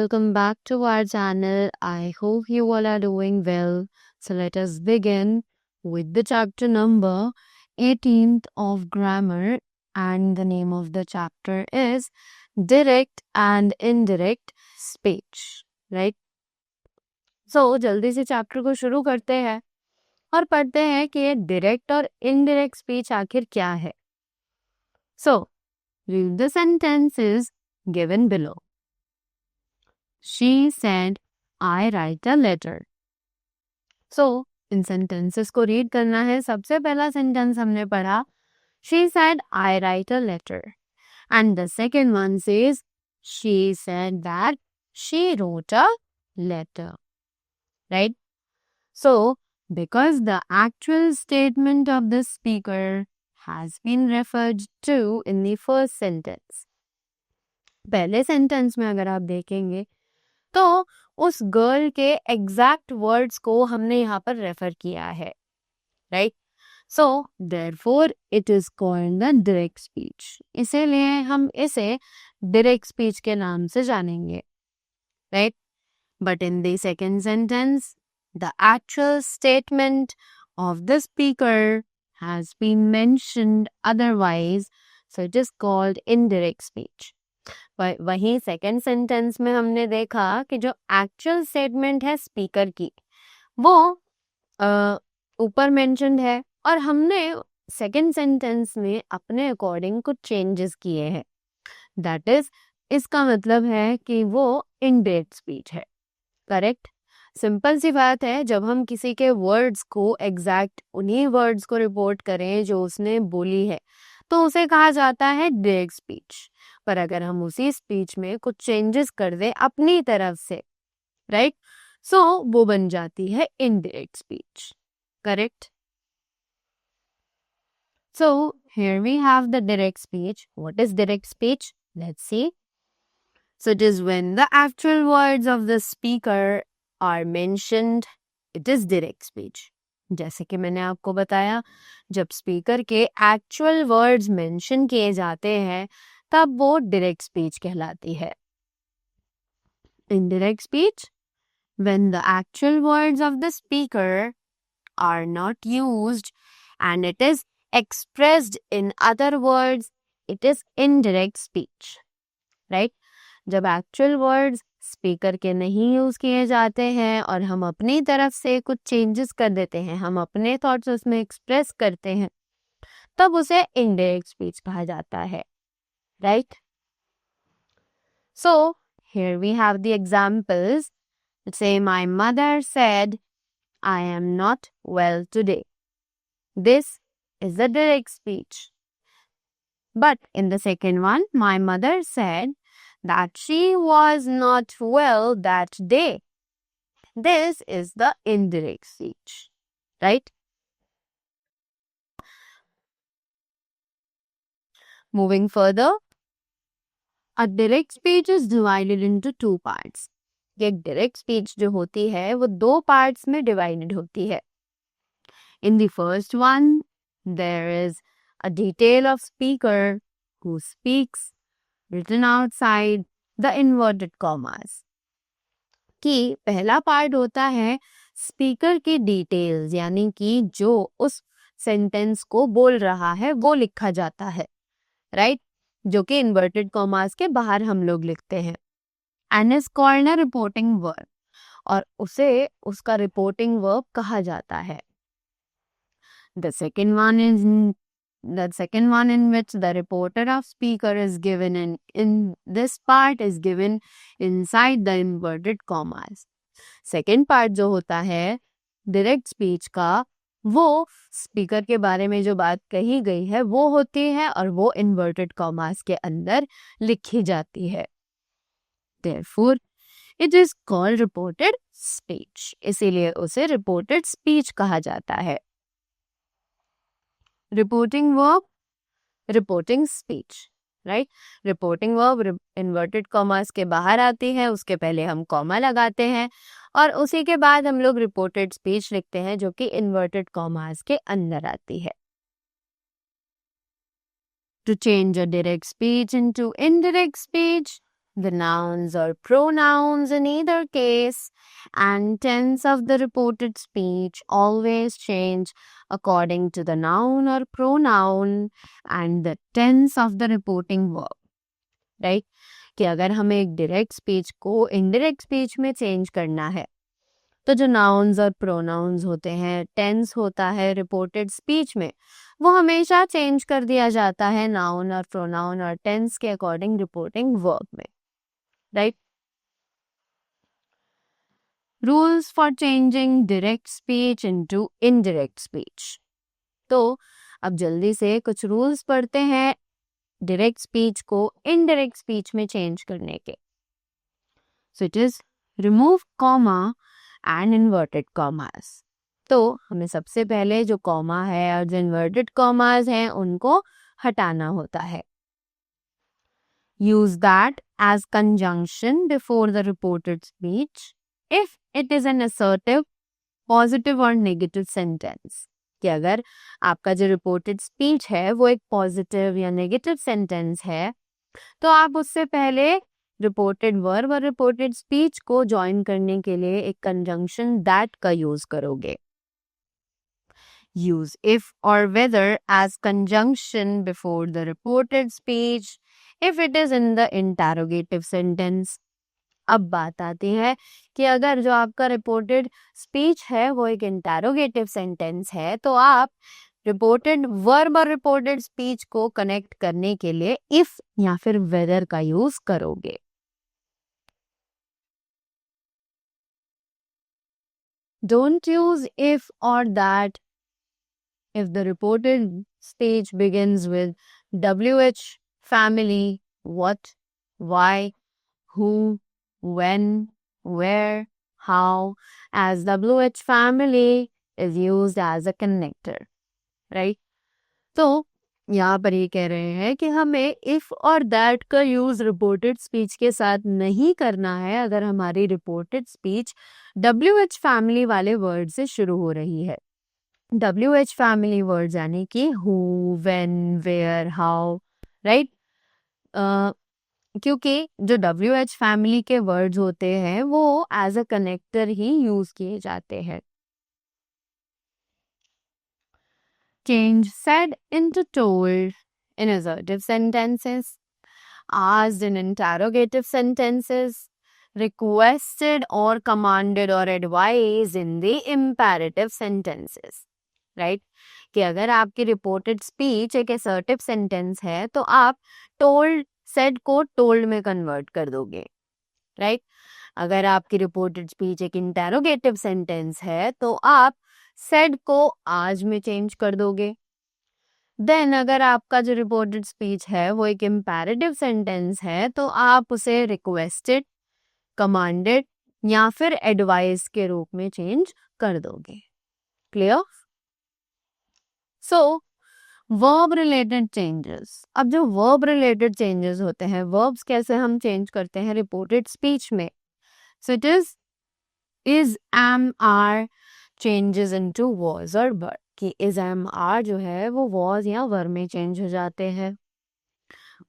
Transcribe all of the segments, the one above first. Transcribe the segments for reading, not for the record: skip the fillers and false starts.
welcome back to our channel. I hope you all are doing well. So let us begin with the chapter number 18th of grammar, and the name of the chapter is direct and indirect speech, right? So जल्दी से chapter को शुरू करते हैं और पढ़ते हैं कि ये डायरेक्ट और इनडायरेक्ट स्पीच आखिर क्या है. So read the sentences given below. She said, I write a letter. So, in sentences को read करना है. सबसे पहला sentence हमने पढ़ा, she said, I write a letter. And the second one says, she said that she wrote a letter. Right? So, because the actual statement of the speaker has been referred to in the first sentence. पहले sentence में अगर आप देखेंगे तो उस girl के exact words को हमने यहाँ पर रेफर किया है, right? So therefore it is called the direct speech. इसीलिए हम इसे डायरेक्ट स्पीच के नाम से जानेंगे, right? But in the second sentence the actual statement of the speaker has been mentioned otherwise, so it is called indirect speech. वहीं second sentence में हमने देखा कि जो एक्चुअल स्टेटमेंट है स्पीकर की वो ऊपर मेंशन्ड है और हमने सेकंड सेंटेंस में अपने अकॉर्डिंग कुछ चेंजेस किए हैं. दैट इज, इसका मतलब है कि वो इनडायरेक्ट स्पीच है. करेक्ट? सिंपल सी बात है, जब हम किसी के वर्ड्स को एग्जैक्ट उन्हीं वर्ड्स को रिपोर्ट करें जो उसने बोली है तो उसे कहा जाता है डायरेक्ट स्पीच. पर अगर हम उसी स्पीच में कुछ चेंजेस कर दें अपनी तरफ से, राइट, सो वो बन जाती है indirect speech. Correct? So here we have the direct speech. What is direct speech? Let's see. So it is when the actual words of the speaker are mentioned, it is direct speech. जैसे कि मैंने आपको बताया, जब speaker के actual words mention किए जाते हैं तब वो डायरेक्ट स्पीच कहलाती है. Indirect speech, when the actual words of the speaker are not used and it is expressed in other words, it is indirect speech. Right? जब एक्चुअल वर्ड्स स्पीकर के नहीं यूज किए जाते हैं और हम अपनी तरफ से कुछ चेंजेस कर देते हैं, हम अपने थॉट्स उसमें एक्सप्रेस करते हैं, तब उसे इनडायरेक्ट स्पीच कहा जाता है. Right? So here we have the examples. Say, my mother said, I am not well today. This is a direct speech. But in the second one, my mother said that she was not well that day. This is the indirect speech. Right? Moving further, a direct speech is divided into two parts. एक direct speech जो होती है वो दो parts में divided होती है. In the first one there is a detail of speaker who speaks written outside the inverted commas. कि पहला पार्ट होता है स्पीकर की डिटेल्स, यानी कि जो उस सेंटेंस को बोल रहा है वो लिखा जाता है, राइट, जो कि इन्वर्टेड कॉमास के बाहर हम लोग लिखते हैं. And is called a reporting verb, और उसे उसका reporting verb कहा जाता है. The second one in which the reporter of speaker is given in this part is given inside the inverted commas. Second part जो होता है direct speech का, वो स्पीकर के बारे में जो बात कही गई है वो होती है और वो inverted commas के अंदर लिखी जाती है. Therefore, it is called reported speech. इसीलिए उसे reported speech कहा जाता है. Reporting verb, reporting speech, right? Reporting verb inverted commas के बाहर आती है, उसके पहले हम comma लगाते हैं और उसी के बाद हम लोग reported speech लिखते हैं जो कि inverted commas के अंदर आती है. To change a direct speech into indirect speech, the nouns or pronouns in either case, and tense of the reported speech always change according to the noun or pronoun and the tense of the reporting verb. Right कि अगर हमें एक direct speech को indirect speech में change करना है तो जो नाउन्स और प्रोनाउंस होते हैं, टेंस होता है रिपोर्टेड स्पीच में, वो हमेशा चेंज कर दिया जाता है नाउन और प्रोनाउन और टेंस के अकॉर्डिंग रिपोर्टिंग वर्ब में, right. Rules for changing direct speech into indirect speech. तो अब जल्दी से कुछ रूल्स पढ़ते हैं डायरेक्ट स्पीच को इनडायरेक्ट स्पीच में चेंज करने के. सो it is remove comma and inverted commas. तो हमें सबसे पहले जो कॉमा है और जो इन्वर्टेड कॉमास हैं उनको हटाना होता है. Use that as conjunction before the reported speech if it is an assertive, positive और नेगेटिव सेंटेंस. कि अगर आपका जो रिपोर्टेड स्पीच है वो एक पॉजिटिव या नेगेटिव सेंटेंस है तो आप उससे पहले रिपोर्टेड वर्ब और रिपोर्टेड स्पीच को ज्वाइन करने के लिए एक कंजंक्शन दैट का यूज करोगे. यूज इफ और whether as conjunction before the reported speech if it is in the interrogative sentence. अब बात आती है कि अगर जो आपका रिपोर्टेड स्पीच है वो एक इंटरोगेटिव सेंटेंस है तो आप रिपोर्टेड वर्ब और रिपोर्टेड स्पीच को कनेक्ट करने के लिए इफ या फिर वेदर का यूज करोगे. डोंट यूज इफ और that if the reported speech begins with WH, family, what, why, who, when, where, how, as WH family is used as a connector, right? तो यहाँ पर ये कह रहे हैं कि हमें if और that का यूज रिपोर्टेड स्पीच के साथ नहीं करना है अगर हमारी रिपोर्टेड स्पीच WH फैमिली वाले वर्ड से शुरू हो रही है. WH फैमिली वर्ड्स यानी कि who, when, where, how, right. क्योंकि जो WH फैमिली के वर्ड्स होते हैं वो एज अ कनेक्टर ही यूज किए जाते हैं. Change said into told in assertive sentences, asked in interrogative sentences, requested or commanded or advised in the imperative sentences. Right कि अगर आपकी रिपोर्टेड स्पीच एक असर्टिव सेंटेंस है तो आप टोल्ड सेड को टोल्ड में कन्वर्ट कर दोगे, राइट. अगर आपकी रिपोर्टेड स्पीच एक इंटरोगेटिव सेंटेंस है तो आप सेड को आज में चेंज कर दोगे. देन अगर आपका जो रिपोर्टेड स्पीच है वो एक इम्पेरेटिव सेंटेंस है तो आप उसे रिक्वेस्टेड, कमांडेड या फिर एडवाइस के रूप में चेंज कर दोगे. क्लियर? सो वर्ब रिलेटेड चेंजेस. अब जो वर्ब रिलेटेड चेंजेस होते हैं, वर्ब्स कैसे हम चेंज करते हैं रिपोर्टेड स्पीच में. So it is am are changes into was और वर. कि इज एम आर जो है वो वाज या वर में चेंज हो जाते हैं.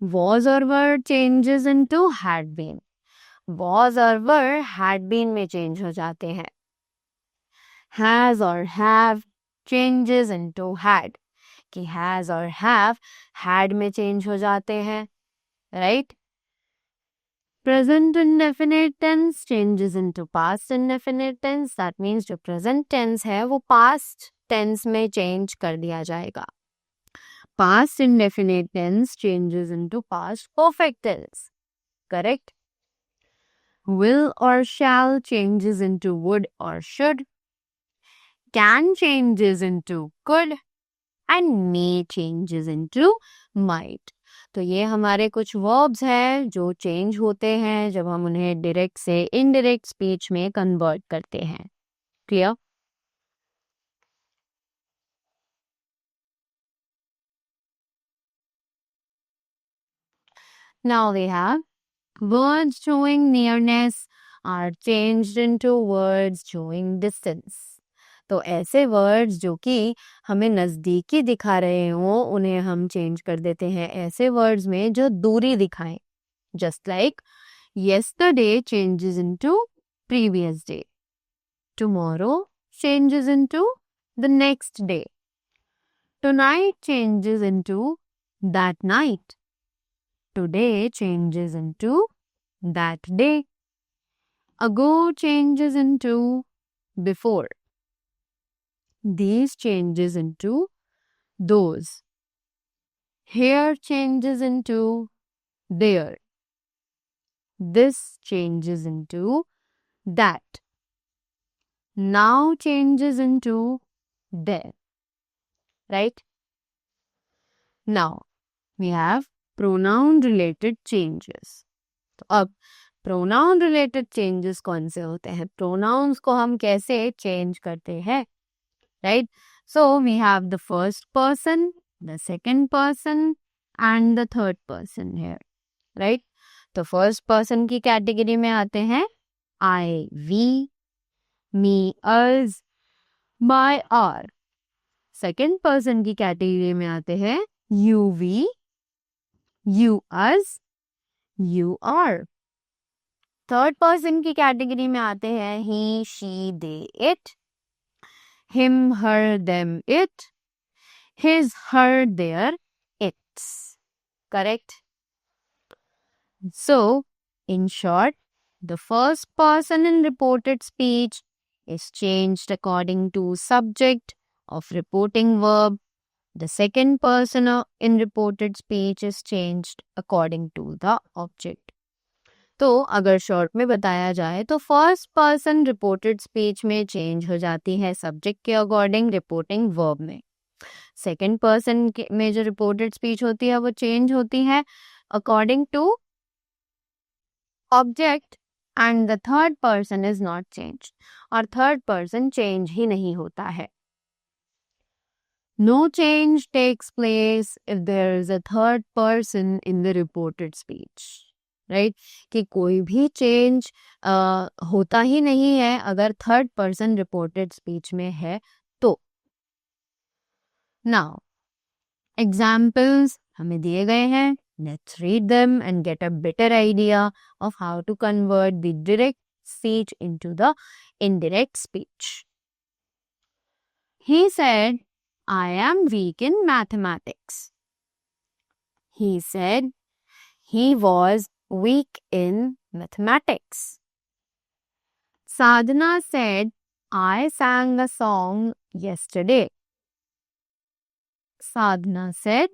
वाज और were changes into had been. Was और वर हैड बीन में चेंज हो जाते हैं. हैज और हैव changes into had. कि has और have had में change हो जाते हैं, right? Present indefinite tense changes into past indefinite tense. That means जो present tense है वो past tense में change कर दिया जाएगा. Past indefinite tense changes into past perfect tense. Correct? Will or shall changes into would or should. Can changes into could and may changes into might. तो ये हमारे कुछ verbs हैं जो change होते हैं जब हम उन्हें direct से indirect speech में convert करते हैं. Clear? Now we have words showing nearness are changed into words showing distance. तो ऐसे वर्ड्स जो कि हमें नज़दीकी दिखा रहे हों उन्हें हम चेंज कर देते हैं ऐसे वर्ड्स में जो दूरी दिखाएं. Just like Yesterday changes into previous day. Tomorrow changes into the next day. Tonight changes into that night. Today changes into that day. Ago changes into before. These changes into those. Here changes into there. This changes into that. Now changes into there. Right? Now, we have pronoun related changes. तो अब pronoun related changes कौन से होते हैं? Pronouns को हम कैसे change करते हैं? Right? So, we have the first person, the second person and the third person here. Right? तो first person की category में आते हैं I, we, me, us, my, our. Second person की category में आते हैं you, we, you, us, you, our. Third person की category में आते हैं he, she, they, it, him, her, them, it, his, her, their, its. Correct? So, in short, the first person in reported speech is changed according to subject of reporting verb. The second person in reported speech is changed according to the object. तो अगर short में बताया जाए तो first person reported speech में change हो जाती है सब्जेक्ट के अकॉर्डिंग रिपोर्टिंग वर्ब में. सेकेंड पर्सन में जो रिपोर्टेड स्पीच होती है वो चेंज होती है according to object and the third person is not change और थर्ड पर्सन चेंज ही नहीं होता है. No change takes place if there is a third person in the reported speech. Right? कि कोई भी चेंज होता ही नहीं है अगर थर्ड पर्सन रिपोर्टेड स्पीच में है तो. Now, examples हमें दिए गए हैं. Let's read them and get a better idea of how to convert the direct speech into the indirect speech. He said, I am weak in mathematics. He said he was weak in mathematics. Sadhana said, I sang a song yesterday. Sadhana said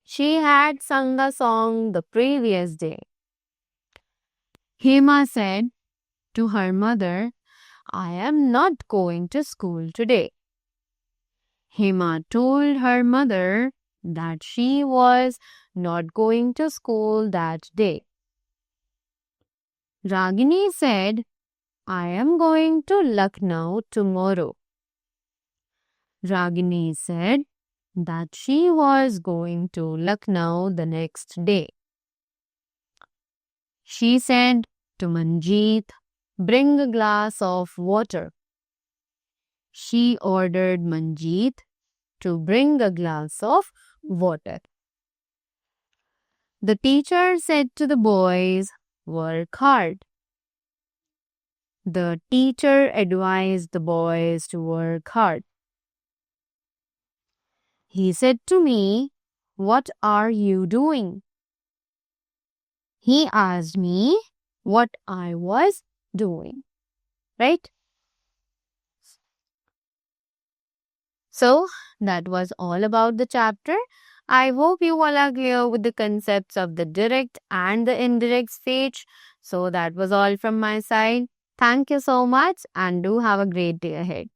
she had sung a song the previous day. Hema said to her mother, I am not going to school today. Hema told her mother that she was not going to school that day. Ragini said, I am going to Lucknow tomorrow. Ragini said that she was going to Lucknow the next day. She said to Manjeet, bring a glass of water. She ordered Manjeet to bring a glass of water. The teacher said to the boys, work hard. The teacher advised the boys to work hard. He said to me, what are you doing? He asked me what I was doing. Right? So, that was all about the chapter. I hope you all are clear with the concepts of the direct and the indirect speech. So, that was all from my side. Thank you so much and do have a great day ahead.